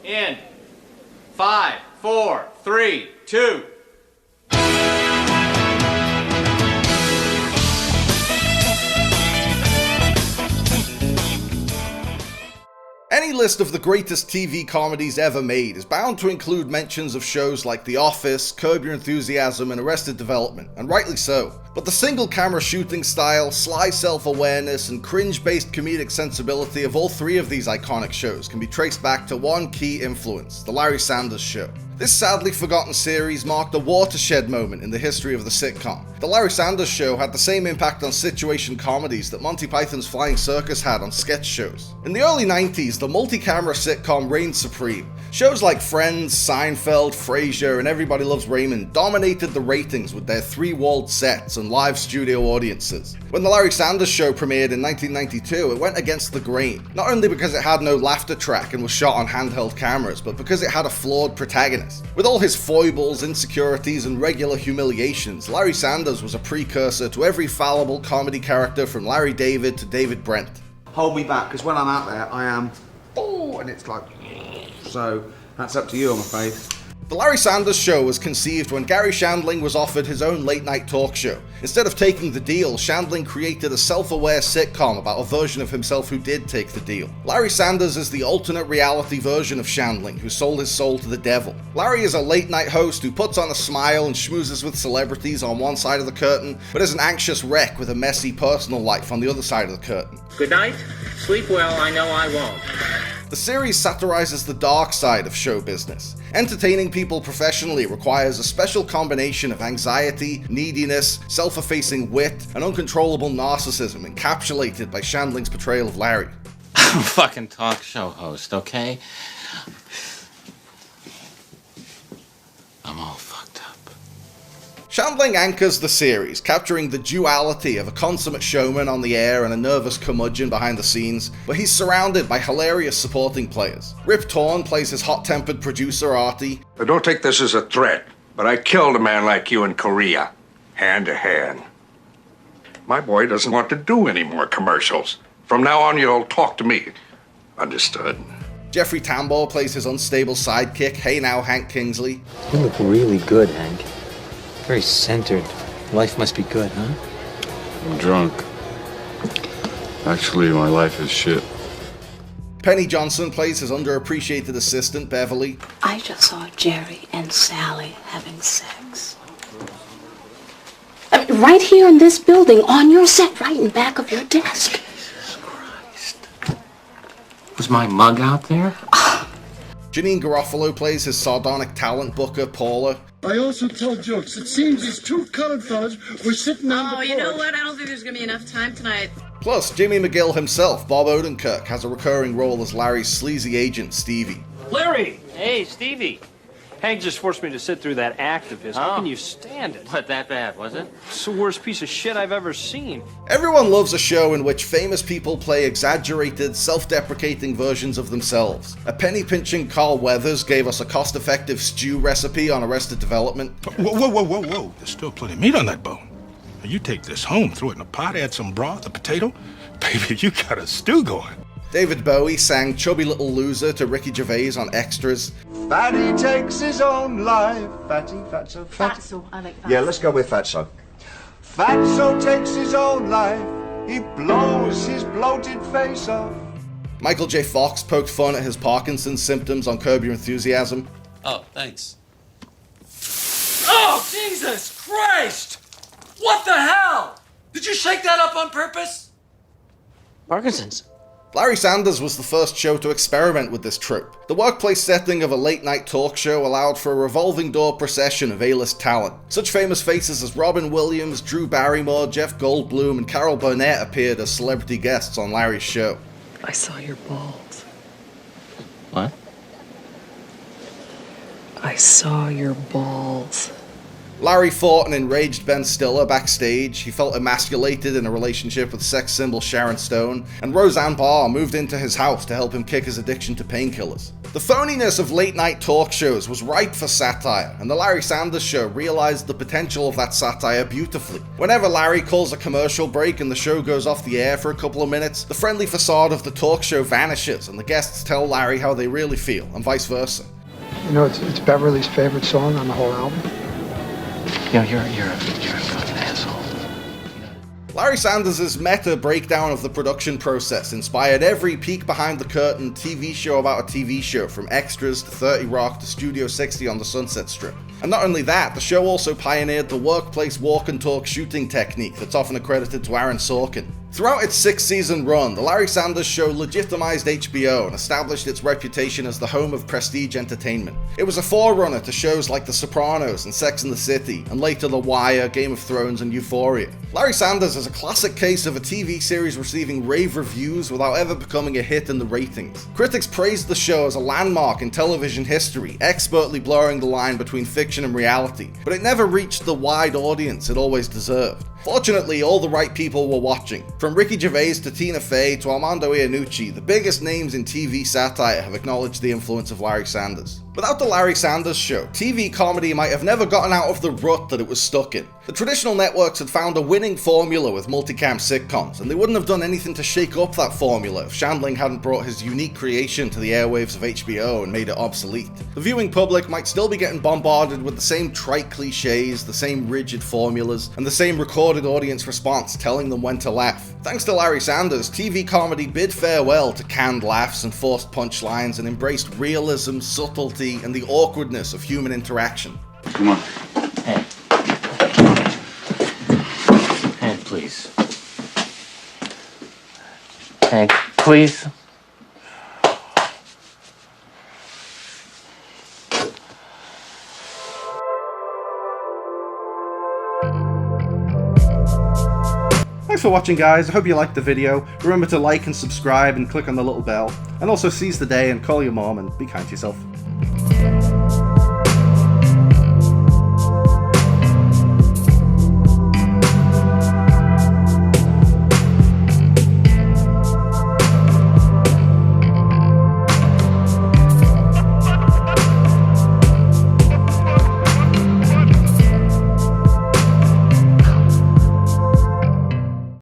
In 5, 4, 3, 2. Any list of the greatest TV comedies ever made is bound to include mentions of shows like The Office, Curb Your Enthusiasm, and Arrested Development, and rightly so. But the single-camera shooting style, sly self-awareness, and cringe-based comedic sensibility of all three of these iconic shows can be traced back to one key influence, The Larry Sanders Show. This sadly forgotten series marked a watershed moment in the history of the sitcom. The Larry Sanders Show had the same impact on situation comedies that Monty Python's Flying Circus had on sketch shows. In the early 90s, the multi-camera sitcom reigned supreme. Shows like Friends, Seinfeld, Frasier, and Everybody Loves Raymond dominated the ratings with their three-walled sets and live studio audiences. When The Larry Sanders Show premiered in 1992, it went against the grain, not only because it had no laughter track and was shot on handheld cameras, but because it had a flawed protagonist. With all his foibles, insecurities, and regular humiliations, Larry Sanders was a precursor to every fallible comedy character from Larry David to David Brent. Hold me back, because when I'm out there, I am, oh, and it's like, so that's up to you, I'm afraid. The Larry Sanders Show was conceived when Gary Shandling was offered his own late-night talk show. Instead of taking the deal, Shandling created a self-aware sitcom about a version of himself who did take the deal. Larry Sanders is the alternate reality version of Shandling, who sold his soul to the devil. Larry is a late-night host who puts on a smile and schmoozes with celebrities on one side of the curtain, but is an anxious wreck with a messy personal life on the other side of the curtain. Good night. Sleep well. I know I won't. The series satirizes the dark side of show business. Entertaining people professionally requires a special combination of anxiety, neediness, self-effacing wit, and uncontrollable narcissism encapsulated by Shandling's portrayal of Larry. I'm a fucking talk show host, okay? I'm all fucked up. Shandling anchors the series, capturing the duality of a consummate showman on the air and a nervous curmudgeon behind the scenes, but he's surrounded by hilarious supporting players. Rip Torn plays his hot-tempered producer Artie. I don't take this as a threat, but I killed a man like you in Korea, hand to hand. My boy doesn't want to do any more commercials. From now on, you'll talk to me. Understood? Jeffrey Tambor plays his unstable sidekick, Hey Now Hank Kingsley. You look really good, Hank. Very centered. Life must be good, huh? I'm drunk. Actually, my life is shit. Penny Johnson plays his underappreciated assistant, Beverly. I just saw Jerry and Sally having sex. I mean, right here in this building, on your set, right in back of your desk. Jesus Christ. Was my mug out there? Janine Garofalo plays his sardonic talent booker, Paula. I also told jokes. It seems these two colored fellas were sitting on the porch. You know what? I don't think there's gonna be enough time tonight. Plus, Jimmy McGill himself, Bob Odenkirk, has a recurring role as Larry's sleazy agent, Stevie. Larry! Hey, Stevie. Hank just forced me to sit through that act of his. How can you stand it? What, that bad, was it? It's the worst piece of shit I've ever seen. Everyone loves a show in which famous people play exaggerated, self-deprecating versions of themselves. A penny-pinching Carl Weathers gave us a cost-effective stew recipe on Arrested Development. Whoa. There's still plenty of meat on that bone. Now you take this home, throw it in a pot, add some broth, a potato. Baby, you got a stew going. David Bowie sang Chubby Little Loser to Ricky Gervais on Extras. Fatty takes his own life. Fatso. Fatso, I like Fatso. Yeah, let's go with Fatso. Fatso takes his own life. He blows his bloated face off. Michael J. Fox poked fun at his Parkinson's symptoms on Curb Your Enthusiasm. Oh, thanks. Oh, Jesus Christ! What the hell? Did you shake that up on purpose? Parkinson's. Larry Sanders was the first show to experiment with this trope. The workplace setting of a late-night talk show allowed for a revolving door procession of A-list talent. Such famous faces as Robin Williams, Drew Barrymore, Jeff Goldblum, and Carol Burnett appeared as celebrity guests on Larry's show. I saw your balls. What? I saw your balls. Larry fought and enraged Ben Stiller backstage, he felt emasculated in a relationship with sex symbol Sharon Stone, and Roseanne Barr moved into his house to help him kick his addiction to painkillers. The phoniness of late-night talk shows was ripe for satire, and The Larry Sanders Show realized the potential of that satire beautifully. Whenever Larry calls a commercial break and the show goes off the air for a couple of minutes, the friendly facade of the talk show vanishes, and the guests tell Larry how they really feel, and vice versa. You know, it's Beverly's favorite song on the whole album. You know, you're a fucking asshole. Larry Sanders' meta breakdown of the production process inspired every peek behind the curtain TV show about a TV show, from Extras to 30 Rock to Studio 60 on the Sunset Strip. And not only that, the show also pioneered the workplace walk and talk shooting technique that's often accredited to Aaron Sorkin. Throughout its 6-season run, The Larry Sanders Show legitimized HBO and established its reputation as the home of prestige entertainment. It was a forerunner to shows like The Sopranos and Sex and the City, and later The Wire, Game of Thrones, and Euphoria. Larry Sanders is a classic case of a TV series receiving rave reviews without ever becoming a hit in the ratings. Critics praised the show as a landmark in television history, expertly blurring the line between fiction and reality, but it never reached the wide audience it always deserved. Fortunately, all the right people were watching. From Ricky Gervais to Tina Fey to Armando Iannucci, the biggest names in TV satire have acknowledged the influence of Larry Sanders. Without The Larry Sanders Show, TV comedy might have never gotten out of the rut that it was stuck in. The traditional networks had found a winning formula with multicam sitcoms, and they wouldn't have done anything to shake up that formula if Shandling hadn't brought his unique creation to the airwaves of HBO and made it obsolete. The viewing public might still be getting bombarded with the same trite cliches, the same rigid formulas, and the same recorded audience response telling them when to laugh. Thanks to Larry Sanders, TV comedy bid farewell to canned laughs and forced punchlines and embraced realism, subtlety, and the awkwardness of human interaction. Come on. Hey. Hank, please. Hank, please. Thanks for watching, guys. I hope you liked the video. Remember to like and subscribe and click on the little bell. And also seize the day and call your mom and be kind to yourself.